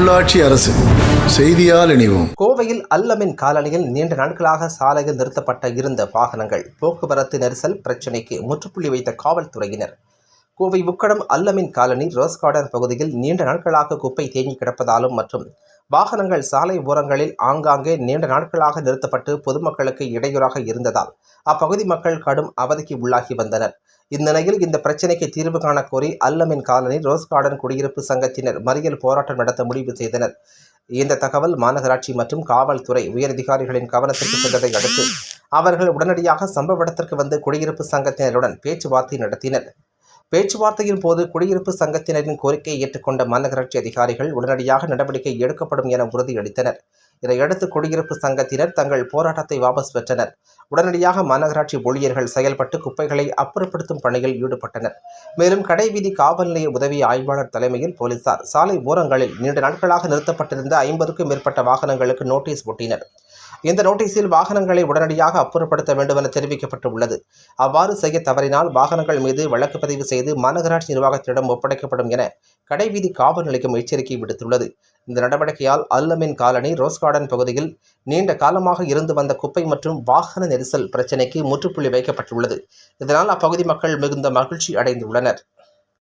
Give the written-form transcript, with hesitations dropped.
உள்ளாட்சி அரசு செய்தியால் இணைவோம். கோவையில் அல்லமின் காலனியில் நீண்ட நாட்களாக சாலையில் நிறுத்தப்பட்ட இருந்த வாகனங்கள் போக்குவரத்து நெரிசல் பிரச்சினைக்கு முற்றுப்புள்ளி வைத்த காவல்துறையினர். Kovai Ukkadam Allamin colony rose garden பகுதியில் நீண்ட நாட்களாக குப்பை தேங்கி கிடப்பதாலும் மற்றும் வாகனங்கள் சாலை ஓரங்களில் ஆங்காங்கே நீண்ட நாட்களாக நிறுத்தப்பட்டு பொதுமக்களுக்கு இடையூறாக இருந்ததால் அப்பகுதி மக்கள் கடும் அவதிக்கு உள்ளாகி வந்தனர். இந்நிலையில் இந்த பிரச்சினைக்கு தீர்வு காண கோரி அல்லமின் காலனி ரோஸ் கார்டன் குடியிருப்பு சங்கத்தினர் மறியல் போராட்டம் நடத்த முடிவு செய்தனர். இந்த தகவல் மாநகராட்சி மற்றும் காவல்துறை உயரதிகாரிகளின் கவனத்திற்கு சென்றதை அடுத்து அவர்கள் உடனடியாக சம்பவ இடத்திற்கு வந்து குடியிருப்பு சங்கத்தினருடன் பேச்சுவார்த்தை நடத்தினர். பேச்சுவார்த்தையின் போது குடியிருப்பு சங்கத்தினரின் கோரிக்கையை ஏற்றுக்கொண்ட மாநகராட்சி அதிகாரிகள் உடனடியாக நடவடிக்கை எடுக்கப்படும் என உறுதியளித்தனர். இதையடுத்து குடியிருப்பு சங்கத்தினர் தங்கள் போராட்டத்தை வாபஸ் பெற்றனர். உடனடியாக மாநகராட்சி ஊழியர்கள் செயல்பட்டு குப்பைகளை அப்புறப்படுத்தும் பணியில் ஈடுபட்டனர். மேலும் கடைவீதி காவல் நிலைய உதவி ஆய்வாளர் தலைமையில் போலீசார் சாலை ஓரங்களில் நீண்ட நாட்களாக நிறுத்தப்பட்டிருந்த 50க்கும் மேற்பட்ட வாகனங்களுக்கு நோட்டீஸ் ஒட்டினர். இந்த நோட்டீஸில் வாகனங்களை உடனடியாக அப்புறப்படுத்த வேண்டும் என தெரிவிக்கப்பட்டுள்ளது. அவ்வாறு செய்ய தவறினால் வாகனங்கள் மீது வழக்கு பதிவு செய்து மாநகராட்சி நிர்வாகத்திடம் ஒப்படைக்கப்படும் என கடைவீதி காவல் நிலையம் எச்சரிக்கை விடுத்துள்ளது. இந்த நடவடிக்கையால் அல்லமின் காலனி ரோஸ் கார்டன் பகுதியில் நீண்ட காலமாக இருந்து வந்த குப்பை மற்றும் வாகன நெரிசல் பிரச்சினைக்கு முற்றுப்புள்ளி வைக்கப்பட்டுள்ளது. இதனால் அப்பகுதி மக்கள் மிகுந்த மகிழ்ச்சி அடைந்துள்ளனர்.